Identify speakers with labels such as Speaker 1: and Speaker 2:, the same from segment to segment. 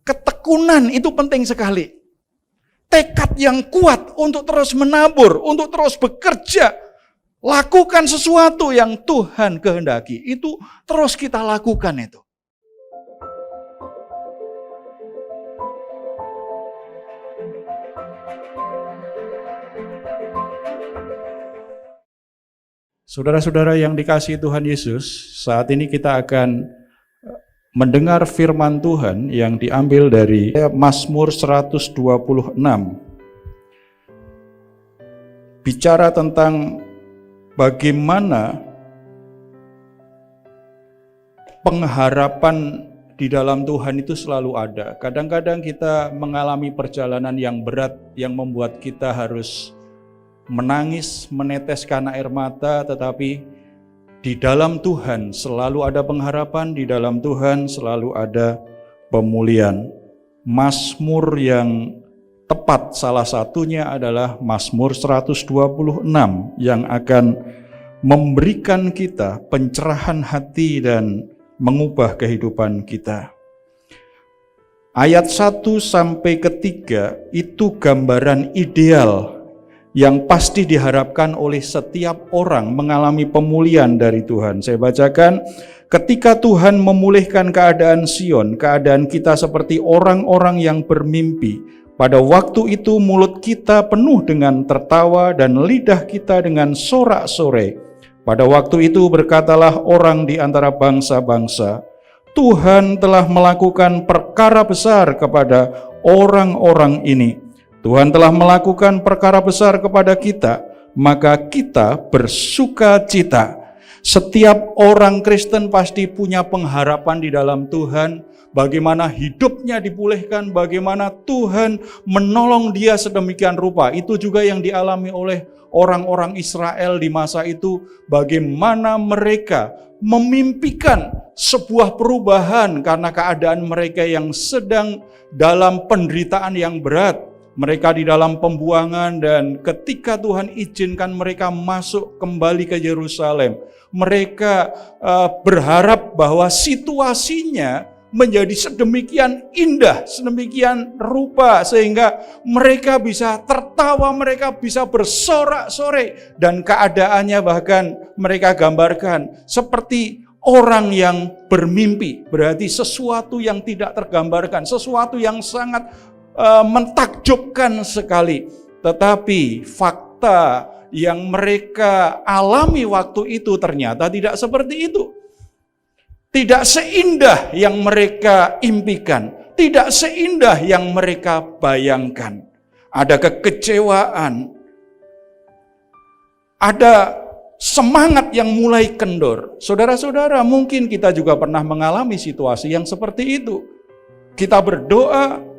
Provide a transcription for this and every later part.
Speaker 1: Ketekunan itu penting sekali. Tekad yang kuat untuk terus menabur, untuk terus bekerja. Lakukan sesuatu yang Tuhan kehendaki. Itu terus kita lakukan itu. Saudara-saudara yang dikasihi Tuhan Yesus, saat ini kita akan mendengar firman Tuhan yang diambil dari Mazmur 126. Bicara tentang bagaimana pengharapan di dalam Tuhan itu selalu ada. Kadang-kadang kita mengalami perjalanan yang berat yang membuat kita harus menangis, meneteskan air mata, tetapi di dalam Tuhan selalu ada pengharapan, di dalam Tuhan selalu ada pemulihan. Mazmur yang tepat salah satunya adalah Mazmur 126 yang akan memberikan kita pencerahan hati dan mengubah kehidupan kita. Ayat 1 sampai 3 itu gambaran ideal yang pasti diharapkan oleh setiap orang mengalami pemulihan dari Tuhan. Saya bacakan, ketika Tuhan memulihkan keadaan Sion, keadaan kita seperti orang-orang yang bermimpi. Pada waktu itu mulut kita penuh dengan tertawa dan lidah kita dengan sorak-sorai. Pada waktu itu berkatalah orang di antara bangsa-bangsa, Tuhan telah melakukan perkara besar kepada orang-orang ini. Tuhan telah melakukan perkara besar kepada kita, maka kita bersuka cita. Setiap orang Kristen pasti punya pengharapan di dalam Tuhan, bagaimana hidupnya dipulihkan, bagaimana Tuhan menolong dia sedemikian rupa. Itu juga yang dialami oleh orang-orang Israel di masa itu, bagaimana mereka memimpikan sebuah perubahan karena keadaan mereka yang sedang dalam penderitaan yang berat. Mereka di dalam pembuangan, dan ketika Tuhan izinkan mereka masuk kembali ke Yerusalem, mereka berharap bahwa situasinya menjadi sedemikian indah, sedemikian rupa, sehingga mereka bisa tertawa, mereka bisa bersorak-sorai, dan keadaannya bahkan mereka gambarkan seperti orang yang bermimpi. Berarti sesuatu yang tidak tergambarkan, sesuatu yang sangat mentakjubkan sekali. Tetapi fakta yang mereka alami waktu itu ternyata tidak seperti itu. Tidak seindah yang mereka impikan, tidak seindah yang mereka bayangkan. Ada kekecewaan, ada semangat yang mulai kendor. Saudara-saudara, mungkin kita juga pernah mengalami situasi yang seperti itu. Kita berdoa,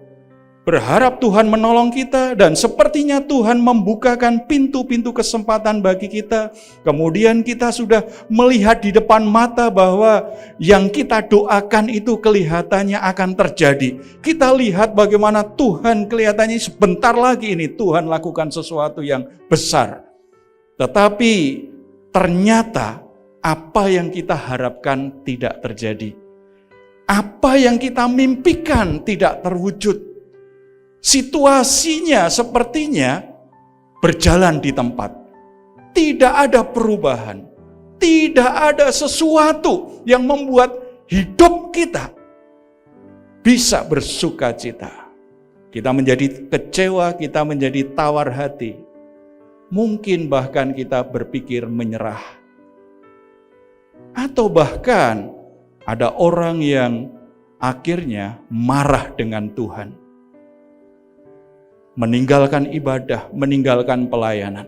Speaker 1: berharap Tuhan menolong kita, dan sepertinya Tuhan membukakan pintu-pintu kesempatan bagi kita. Kemudian kita sudah melihat di depan mata bahwa yang kita doakan itu kelihatannya akan terjadi. Kita lihat bagaimana Tuhan kelihatannya sebentar lagi ini Tuhan lakukan sesuatu yang besar. Tetapi ternyata apa yang kita harapkan tidak terjadi. Apa yang kita mimpikan tidak terwujud. Situasinya sepertinya berjalan di tempat. Tidak ada perubahan. Tidak ada sesuatu yang membuat hidup kita bisa bersuka cita. Kita menjadi kecewa, kita menjadi tawar hati. Mungkin bahkan kita berpikir menyerah. Atau bahkan ada orang yang akhirnya marah dengan Tuhan. Meninggalkan ibadah, meninggalkan pelayanan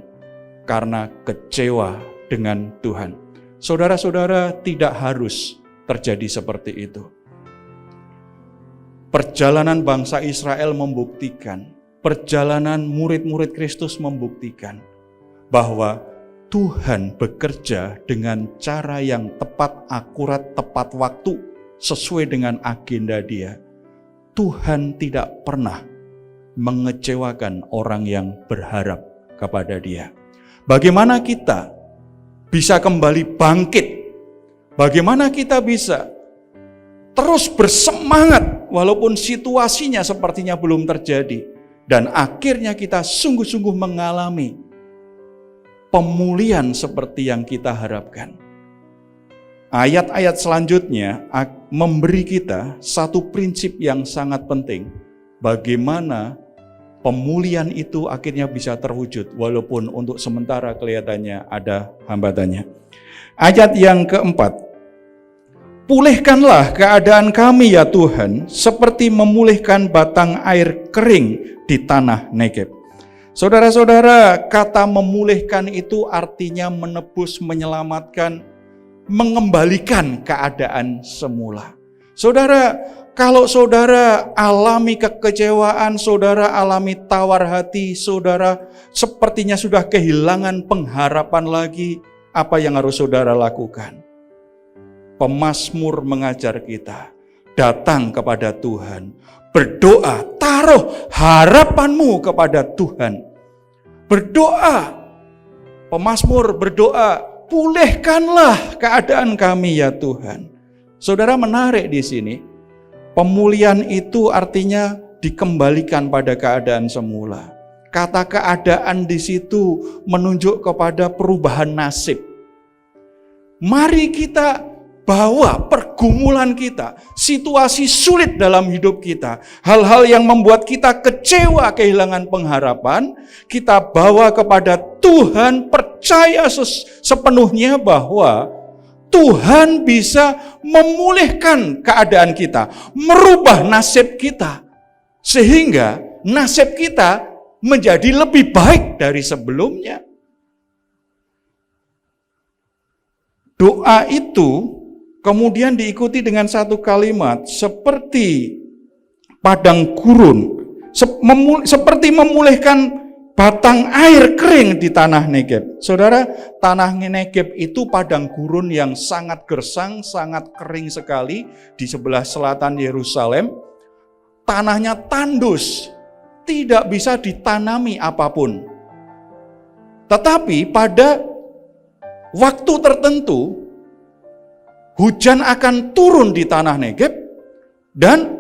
Speaker 1: karena kecewa dengan Tuhan. Saudara-saudara, tidak harus terjadi seperti itu. Perjalanan bangsa Israel membuktikan, perjalanan murid-murid Kristus membuktikan bahwa Tuhan bekerja dengan cara yang tepat, akurat, tepat waktu, sesuai dengan agenda Dia. Tuhan tidak pernah mengecewakan orang yang berharap kepada Dia. Bagaimana kita bisa kembali bangkit? Bagaimana kita bisa terus bersemangat walaupun situasinya sepertinya belum terjadi. Dan akhirnya kita sungguh-sungguh mengalami pemulihan seperti yang kita harapkan. Ayat-ayat selanjutnya memberi kita satu prinsip yang sangat penting. Bagaimana pemulihan itu akhirnya bisa terwujud, walaupun untuk sementara kelihatannya ada hambatannya. Ayat yang keempat. Pulihkanlah keadaan kami ya Tuhan, seperti memulihkan batang air kering di tanah Negeb. Saudara-saudara, kata memulihkan itu artinya menebus, menyelamatkan, mengembalikan keadaan semula. Saudara, kalau saudara alami kekecewaan, saudara alami tawar hati, saudara sepertinya sudah kehilangan pengharapan lagi, apa yang harus saudara lakukan? Pemazmur mengajar kita, datang kepada Tuhan, berdoa, taruh harapanmu kepada Tuhan. Berdoa, pemazmur berdoa, pulihkanlah keadaan kami ya Tuhan. Saudara, menarik di sini, pemulihan itu artinya dikembalikan pada keadaan semula. Kata keadaan di situ menunjuk kepada perubahan nasib. Mari kita bawa pergumulan kita, situasi sulit dalam hidup kita, hal-hal yang membuat kita kecewa, kehilangan pengharapan, kita bawa kepada Tuhan, percaya sepenuhnya bahwa Tuhan bisa memulihkan keadaan kita, merubah nasib kita, sehingga nasib kita menjadi lebih baik dari sebelumnya. Doa itu kemudian diikuti dengan satu kalimat, seperti padang gurun, seperti memulihkan batang air kering di tanah Negeb. Saudara, tanah Negeb itu padang gurun yang sangat gersang, sangat kering sekali di sebelah selatan Yerusalem. Tanahnya tandus, tidak bisa ditanami apapun. Tetapi pada waktu tertentu, hujan akan turun di tanah Negeb, dan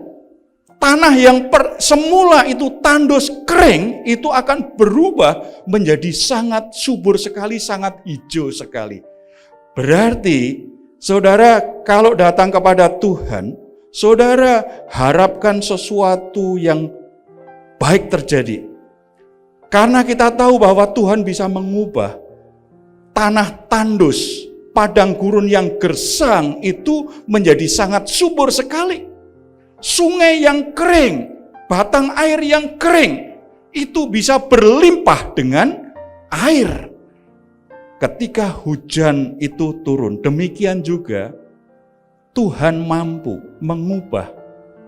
Speaker 1: tanah yang semula itu tandus kering, itu akan berubah menjadi sangat subur sekali, sangat hijau sekali. Berarti, saudara, kalau datang kepada Tuhan, saudara harapkan sesuatu yang baik terjadi. Karena kita tahu bahwa Tuhan bisa mengubah tanah tandus, padang gurun yang gersang itu menjadi sangat subur sekali. Sungai yang kering, batang air yang kering, itu bisa berlimpah dengan air ketika hujan itu turun. Demikian juga Tuhan mampu mengubah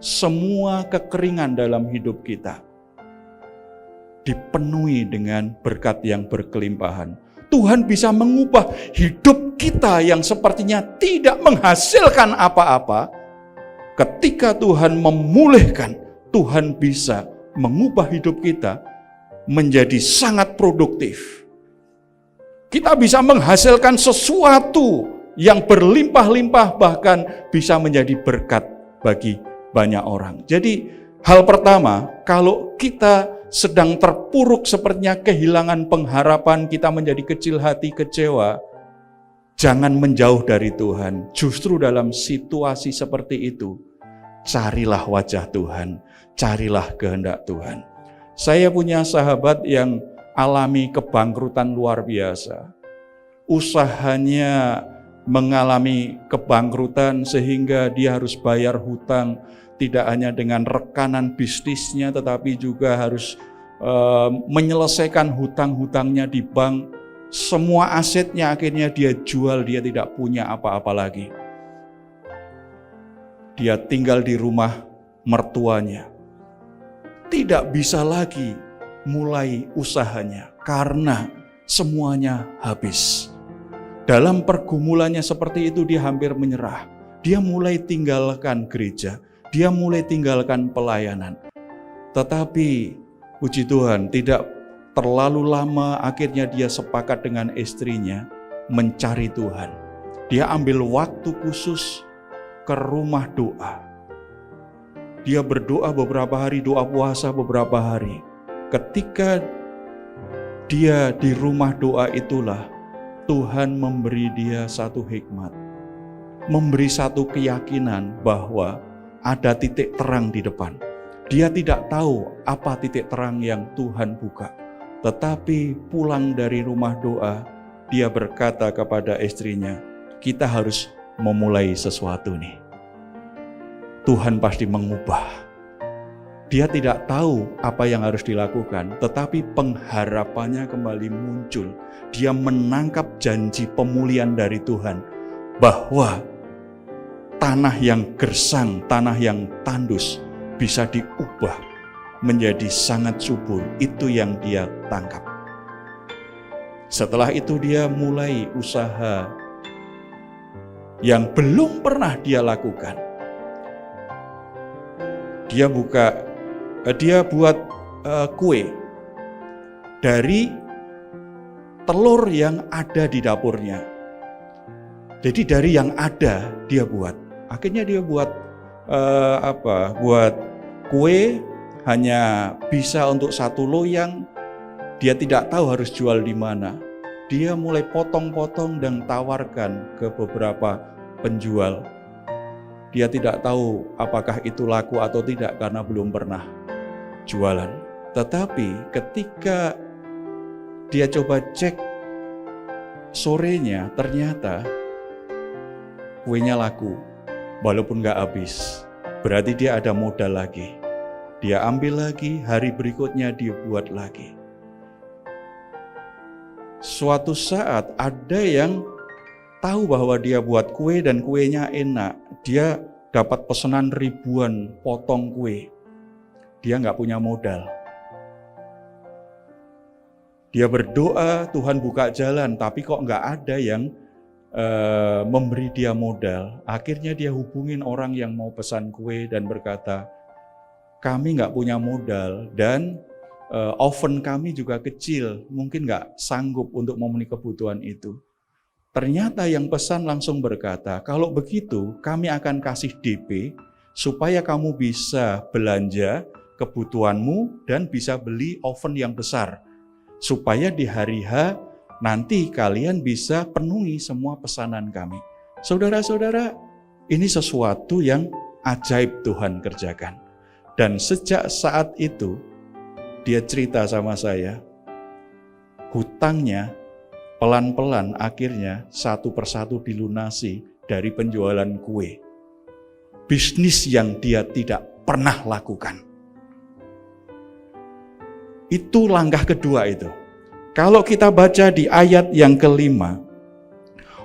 Speaker 1: semua kekeringan dalam hidup kita, dipenuhi dengan berkat yang berkelimpahan. Tuhan bisa mengubah hidup kita yang sepertinya tidak menghasilkan apa-apa. Ketika Tuhan memulihkan, Tuhan bisa mengubah hidup kita menjadi sangat produktif. Kita bisa menghasilkan sesuatu yang berlimpah-limpah, bahkan bisa menjadi berkat bagi banyak orang. Jadi hal pertama, kalau kita sedang terpuruk sepertinya kehilangan pengharapan, kita menjadi kecil hati, kecewa, jangan menjauh dari Tuhan. Justru dalam situasi seperti itu, carilah wajah Tuhan, carilah kehendak Tuhan. Saya punya sahabat yang alami kebangkrutan luar biasa. Usahanya mengalami kebangkrutan sehingga dia harus bayar hutang, tidak hanya dengan rekanan bisnisnya, tetapi juga harus menyelesaikan hutang-hutangnya di bank. Semua asetnya akhirnya dia jual, dia tidak punya apa-apa lagi. Dia tinggal di rumah mertuanya. Tidak bisa lagi mulai usahanya karena semuanya habis. Dalam pergumulannya seperti itu, dia hampir menyerah. Dia mulai tinggalkan gereja. Dia mulai tinggalkan pelayanan. Tetapi puji Tuhan, tidak terlalu lama akhirnya dia sepakat dengan istrinya mencari Tuhan. Dia ambil waktu khusus ke rumah doa. dia berdoa beberapa hari, doa puasa beberapa hari. Ketika dia di rumah doa itulah Tuhan memberi dia satu hikmat, memberi satu keyakinan bahwa ada titik terang di depan. Dia tidak tahu apa titik terang yang Tuhan buka. Tetapi pulang dari rumah doa, dia berkata kepada istrinya, kita harus memulai sesuatu nih. Tuhan pasti mengubah. Dia tidak tahu apa yang harus dilakukan, tetapi pengharapannya kembali muncul. Dia menangkap janji pemulihan dari Tuhan, bahwa tanah yang gersang, tanah yang tandus bisa diubah menjadi sangat subur. Itu yang dia tangkap. Setelah itu dia mulai usaha yang belum pernah dia lakukan. Dia buat kue dari telur yang ada di dapurnya. Jadi dari yang ada dia buat. Akhirnya dia buat buat kue hanya bisa untuk satu loyang. Dia tidak tahu harus jual di mana. Dia mulai potong-potong dan tawarkan ke beberapa penjual. Dia tidak tahu apakah itu laku atau tidak karena belum pernah jualan. Tetapi ketika dia coba cek sorenya, ternyata kuenya laku, walaupun gak habis. Berarti dia ada modal lagi. Dia ambil lagi, hari berikutnya dia buat lagi. Suatu saat ada yang tahu bahwa dia buat kue dan kuenya enak. Dia dapat pesanan ribuan potong kue. Dia nggak punya modal. Dia berdoa, Tuhan buka jalan, tapi kok nggak ada yang memberi dia modal. Akhirnya dia hubungin orang yang mau pesan kue dan berkata, kami nggak punya modal dan oven kami juga kecil, mungkin nggak sanggup untuk memenuhi kebutuhan itu. Ternyata yang pesan langsung berkata, kalau begitu kami akan kasih DP supaya kamu bisa belanja kebutuhanmu dan bisa beli oven yang besar. Supaya di hari H nanti kalian bisa penuhi semua pesanan kami. Saudara-saudara, ini sesuatu yang ajaib Tuhan kerjakan. Dan sejak saat itu, dia cerita sama saya, hutangnya pelan-pelan akhirnya satu persatu dilunasi dari penjualan kue. Bisnis yang dia tidak pernah lakukan. Itu langkah kedua itu. Kalau kita baca di ayat yang kelima,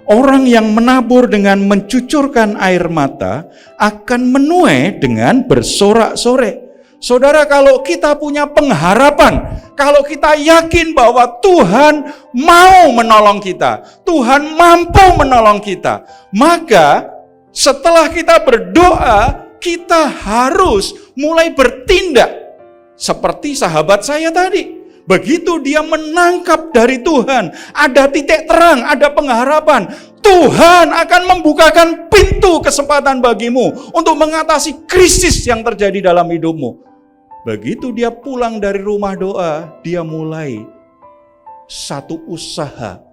Speaker 1: orang yang menabur dengan mencucurkan air mata akan menuai dengan bersorak-sorai. Saudara, kalau kita punya pengharapan, kalau kita yakin bahwa Tuhan mau menolong kita, Tuhan mampu menolong kita, maka setelah kita berdoa, kita harus mulai bertindak. Seperti sahabat saya tadi. Begitu dia menangkap dari Tuhan, ada titik terang, ada pengharapan. Tuhan akan membukakan pintu kesempatan bagimu untuk mengatasi krisis yang terjadi dalam hidupmu. Begitu dia pulang dari rumah doa, dia mulai satu usaha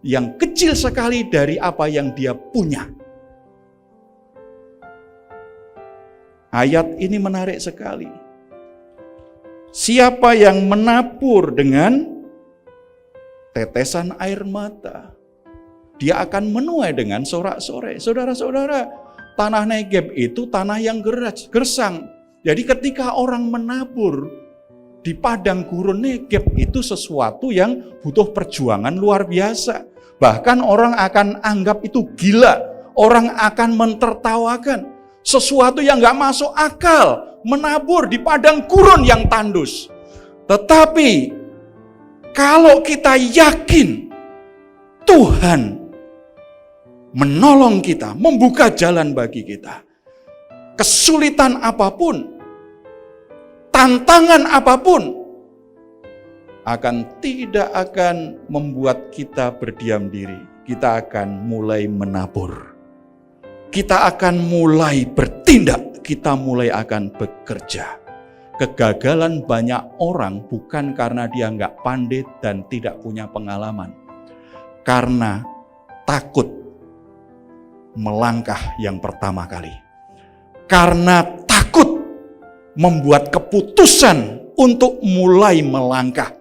Speaker 1: yang kecil sekali dari apa yang dia punya. Ayat ini menarik sekali. Siapa yang menabur dengan tetesan air mata, dia akan menuai dengan sorak-sorai. Saudara-saudara, tanah Negeb itu tanah yang gersang. Jadi ketika orang menabur di padang gurun Negeb itu sesuatu yang butuh perjuangan luar biasa. Bahkan orang akan anggap itu gila, orang akan mentertawakan. Sesuatu yang gak masuk akal, menabur di padang gurun yang tandus. Tetapi kalau kita yakin Tuhan menolong kita, membuka jalan bagi kita, kesulitan apapun, tantangan apapun tidak akan membuat kita berdiam diri. Kita akan mulai menabur. kita akan mulai bertindak, kita mulai akan bekerja. Kegagalan banyak orang bukan karena dia nggak pandai dan tidak punya pengalaman. Karena takut melangkah yang pertama kali. Karena takut membuat keputusan untuk mulai melangkah.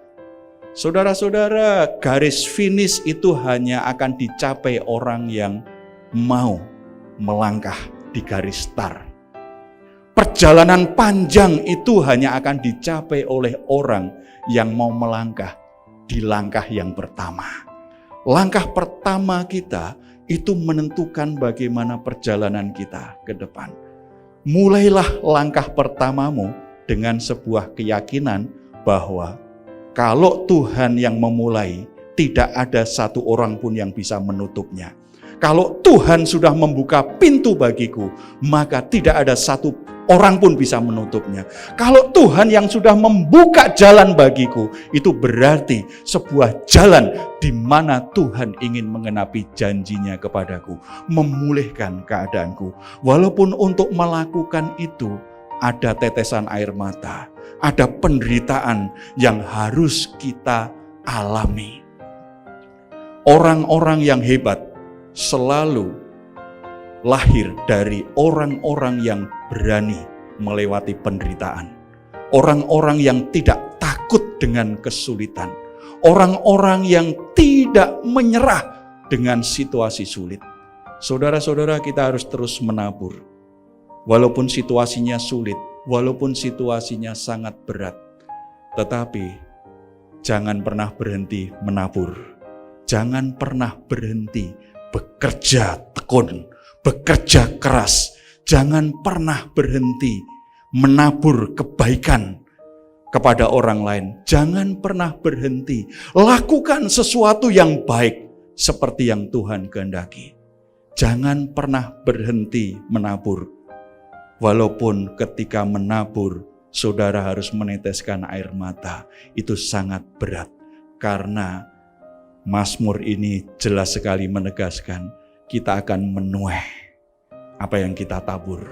Speaker 1: Saudara-saudara, garis finish itu hanya akan dicapai orang yang mau melangkah di garis start. Perjalanan panjang itu hanya akan dicapai oleh orang yang mau melangkah di langkah yang pertama. Langkah pertama kita itu menentukan bagaimana perjalanan kita ke depan. Mulailah langkah pertamamu dengan sebuah keyakinan bahwa kalau Tuhan yang memulai, tidak ada satu orang pun yang bisa menutupnya. Kalau Tuhan sudah membuka pintu bagiku, maka tidak ada satu orang pun bisa menutupnya. Kalau Tuhan yang sudah membuka jalan bagiku, itu berarti sebuah jalan di mana Tuhan ingin mengenapi janjinya kepadaku, memulihkan keadaanku. Walaupun untuk melakukan itu ada tetesan air mata, ada penderitaan yang harus kita alami. Orang-orang yang hebat selalu lahir dari orang-orang yang berani melewati penderitaan. Orang-orang yang tidak takut dengan kesulitan. Orang-orang yang tidak menyerah dengan situasi sulit. Saudara-saudara, kita harus terus menabur. Walaupun situasinya sulit, walaupun situasinya sangat berat. Tetapi jangan pernah berhenti menabur. Jangan pernah berhenti bekerja tekun, bekerja keras. Jangan pernah berhenti menabur kebaikan kepada orang lain. Jangan pernah berhenti. Lakukan sesuatu yang baik seperti yang Tuhan kehendaki. Jangan pernah berhenti menabur. Walaupun ketika menabur, saudara harus meneteskan air mata. Itu sangat berat. Karena Mazmur ini jelas sekali menegaskan, kita akan menuai apa yang kita tabur.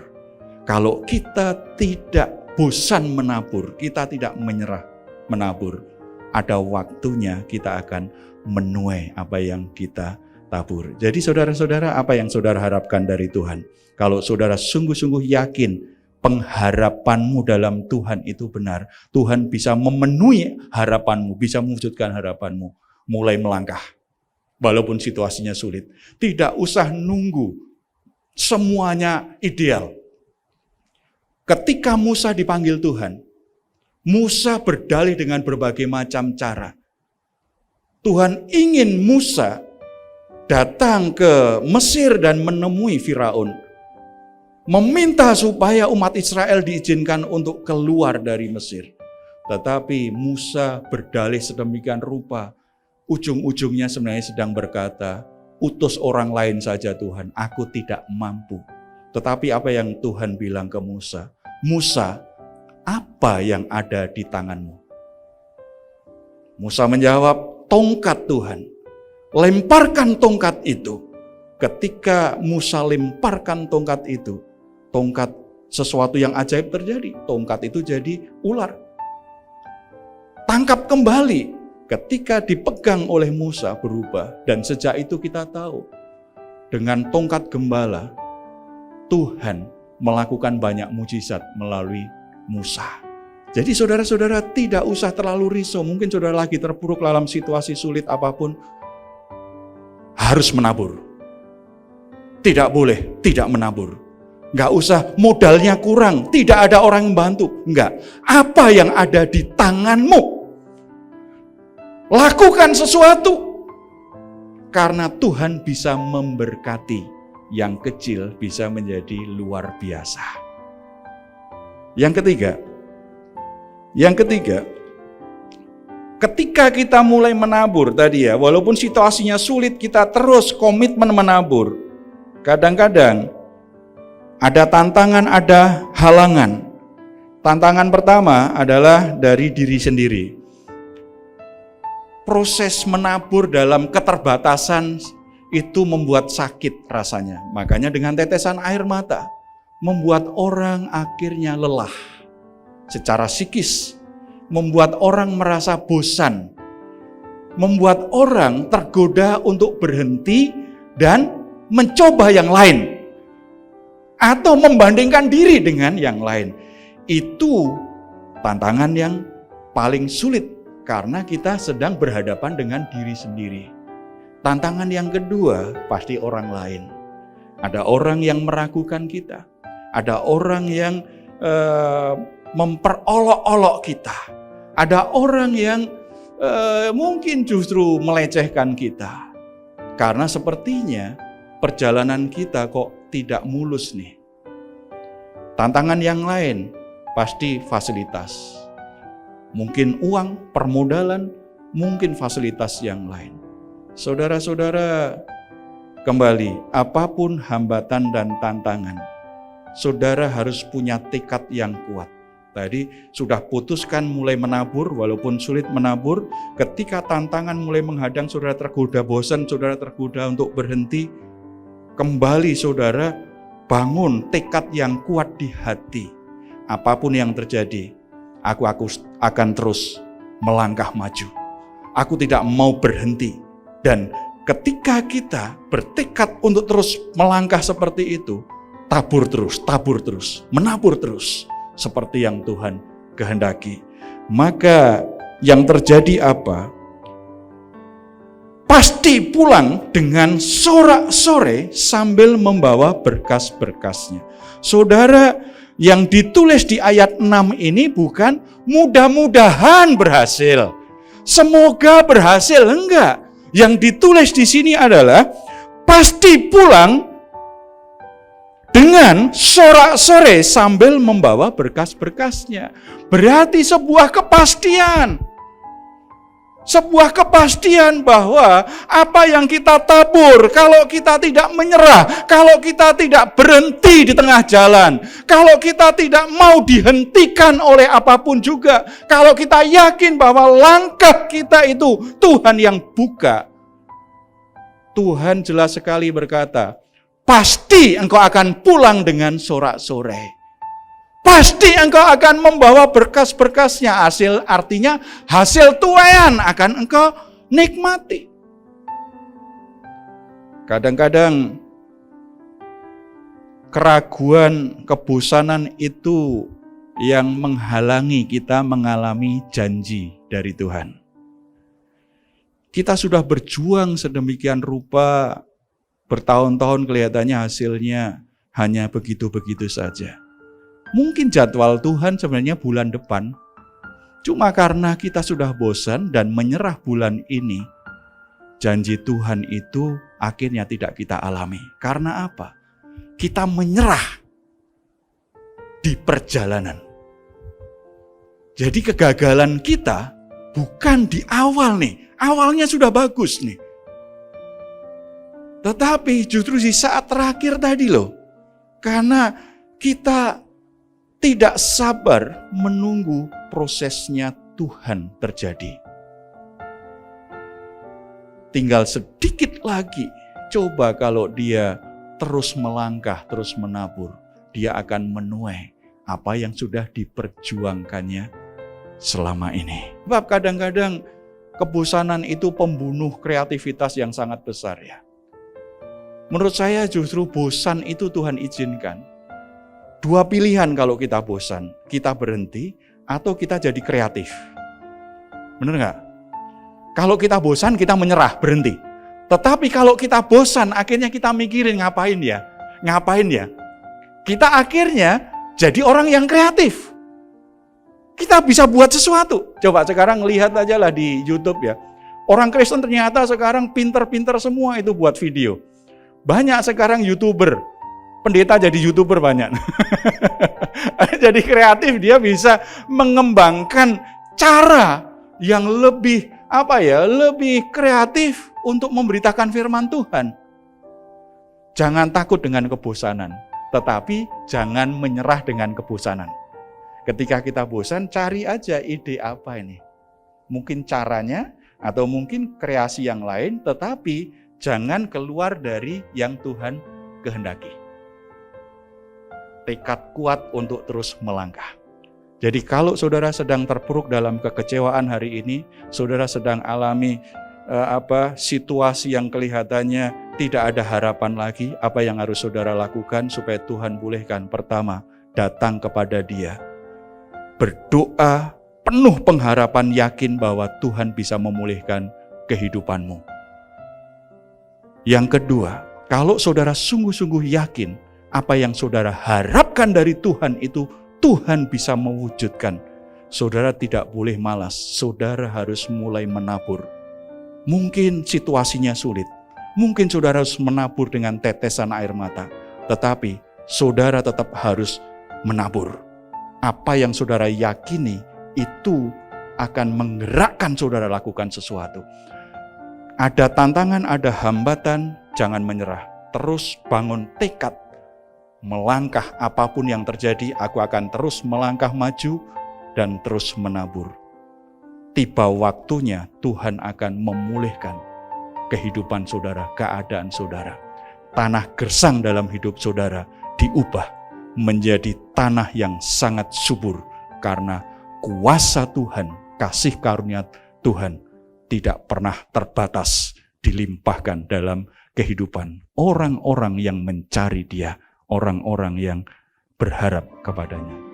Speaker 1: Kalau kita tidak bosan menabur, kita tidak menyerah menabur, ada waktunya kita akan menuai apa yang kita tabur. Jadi saudara-saudara, apa yang saudara harapkan dari Tuhan? Kalau saudara sungguh-sungguh yakin pengharapanmu dalam Tuhan itu benar, Tuhan bisa memenuhi harapanmu, bisa mewujudkan harapanmu. Mulai melangkah, walaupun situasinya sulit. Tidak usah nunggu semuanya ideal. Ketika Musa dipanggil Tuhan, Musa berdalih dengan berbagai macam cara. Tuhan ingin Musa datang ke Mesir dan menemui Firaun, meminta supaya umat Israel diizinkan untuk keluar dari Mesir. Tetapi Musa berdalih sedemikian rupa, ujung-ujungnya sebenarnya sedang berkata, utus orang lain saja Tuhan, aku tidak mampu. Tetapi apa yang Tuhan bilang ke Musa? Musa, apa yang ada di tanganmu? Musa menjawab, tongkat Tuhan. Lemparkan tongkat itu. Ketika Musa lemparkan tongkat itu, tongkat sesuatu yang ajaib terjadi. Tongkat itu jadi ular. Tangkap kembali. Ketika dipegang oleh Musa berubah, dan sejak itu kita tahu dengan tongkat gembala Tuhan melakukan banyak mujizat melalui Musa. Jadi saudara-saudara tidak usah terlalu risau. Mungkin saudara lagi terpuruk dalam situasi sulit apapun, harus menabur. Tidak boleh tidak menabur. Nggak usah modalnya kurang, tidak ada orang yang bantu. Enggak, apa yang ada di tanganmu, lakukan sesuatu. Karena Tuhan bisa memberkati yang kecil bisa menjadi luar biasa. Yang ketiga, ketika kita mulai menabur tadi ya, walaupun situasinya sulit, kita terus komitmen menabur. Kadang-kadang ada tantangan, ada halangan. Tantangan pertama adalah dari diri sendiri. Proses menabur dalam keterbatasan itu membuat sakit rasanya. Makanya dengan tetesan air mata, membuat orang akhirnya lelah secara psikis, membuat orang merasa bosan, membuat orang tergoda untuk berhenti dan mencoba yang lain, atau membandingkan diri dengan yang lain. Itu tantangan yang paling sulit karena kita sedang berhadapan dengan diri sendiri. Tantangan yang kedua pasti orang lain. Ada orang yang meragukan kita. Ada orang yang memperolok-olok kita. Ada orang yang mungkin justru melecehkan kita. Karena sepertinya perjalanan kita kok tidak mulus nih. Tantangan yang lain pasti fasilitas. Mungkin uang, permodalan, mungkin fasilitas yang lain. Saudara-saudara, kembali, apapun hambatan dan tantangan, saudara harus punya tekad yang kuat. Tadi sudah putuskan mulai menabur, walaupun sulit menabur. Ketika tantangan mulai menghadang, saudara tergoda bosan, saudara tergoda untuk berhenti. Kembali saudara, bangun tekad yang kuat di hati. Apapun yang terjadi, aku akan terus melangkah maju. Aku tidak mau berhenti. Dan ketika kita bertekad untuk terus melangkah seperti itu, tabur terus, menabur terus, seperti yang Tuhan kehendaki. Maka yang terjadi apa? Pasti pulang dengan sorak-sore sambil membawa berkas-berkasnya. Saudara, yang ditulis di ayat 6 ini bukan mudah-mudahan berhasil, semoga berhasil, enggak. Yang ditulis di sini adalah pasti pulang dengan sorak-sore sambil membawa berkas-berkasnya. Berarti sebuah kepastian. Sebuah kepastian bahwa apa yang kita tabur, kalau kita tidak menyerah, kalau kita tidak berhenti di tengah jalan, kalau kita tidak mau dihentikan oleh apapun juga, kalau kita yakin bahwa langkah kita itu Tuhan yang buka, Tuhan jelas sekali berkata, pasti engkau akan pulang dengan sorak-sore. Pasti engkau akan membawa berkas-berkasnya, artinya hasil tuaian akan engkau nikmati. Kadang-kadang keraguan, kebosanan itu yang menghalangi kita mengalami janji dari Tuhan. Kita sudah berjuang sedemikian rupa, bertahun-tahun kelihatannya hasilnya hanya begitu-begitu saja. Mungkin jadwal Tuhan sebenarnya bulan depan. Cuma karena kita sudah bosan dan menyerah bulan ini, janji Tuhan itu akhirnya tidak kita alami. Karena apa? Kita menyerah di perjalanan. Jadi kegagalan kita bukan di awal nih. Awalnya sudah bagus nih. Tetapi justru di saat terakhir tadi loh. Karena kita tidak sabar menunggu prosesnya Tuhan terjadi. Tinggal sedikit lagi, coba kalau dia terus melangkah, terus menabur, dia akan menuai apa yang sudah diperjuangkannya selama ini. Sebab kadang-kadang kebosanan itu pembunuh kreativitas yang sangat besar ya. Menurut saya justru bosan itu Tuhan izinkan. Dua pilihan kalau kita bosan, kita berhenti atau kita jadi kreatif. Benar nggak? Kalau kita bosan, kita menyerah, berhenti. Tetapi kalau kita bosan, akhirnya kita mikirin ngapain ya? Kita akhirnya jadi orang yang kreatif. Kita bisa buat sesuatu. Coba sekarang lihat aja lah di YouTube ya. Orang Kristen ternyata sekarang pinter-pinter semua itu buat video. Banyak sekarang YouTuber. Pendeta jadi YouTuber banyak. Jadi kreatif, dia bisa mengembangkan cara yang lebih lebih kreatif untuk memberitakan firman Tuhan. Jangan takut dengan kebosanan, tetapi jangan menyerah dengan kebosanan. Ketika kita bosan, cari aja ide apa ini. Mungkin caranya atau mungkin kreasi yang lain, tetapi Jangan keluar dari yang Tuhan kehendaki. Tekad kuat untuk terus melangkah. Jadi kalau saudara sedang terpuruk dalam kekecewaan hari ini, saudara sedang alami situasi yang kelihatannya tidak ada harapan lagi, apa yang harus saudara lakukan supaya Tuhan pulihkan? Pertama, datang kepada Dia. Berdoa penuh pengharapan, yakin bahwa Tuhan bisa memulihkan kehidupanmu. Yang kedua, kalau saudara sungguh-sungguh yakin apa yang saudara harapkan dari Tuhan itu Tuhan bisa mewujudkan, saudara tidak boleh malas, saudara harus mulai menabur. Mungkin situasinya sulit, mungkin saudara harus menabur dengan tetesan air mata, tetapi saudara tetap harus menabur. Apa yang saudara yakini itu akan menggerakkan saudara lakukan sesuatu. Ada tantangan, ada hambatan, jangan menyerah. Terus bangun tekad. Melangkah apapun yang terjadi, aku akan terus melangkah maju dan terus menabur. Tiba waktunya Tuhan akan memulihkan kehidupan saudara, keadaan saudara. Tanah gersang dalam hidup saudara diubah menjadi tanah yang sangat subur karena kuasa Tuhan, kasih karunia Tuhan tidak pernah terbatas, dilimpahkan dalam kehidupan orang-orang yang mencari Dia, orang-orang yang berharap kepadanya.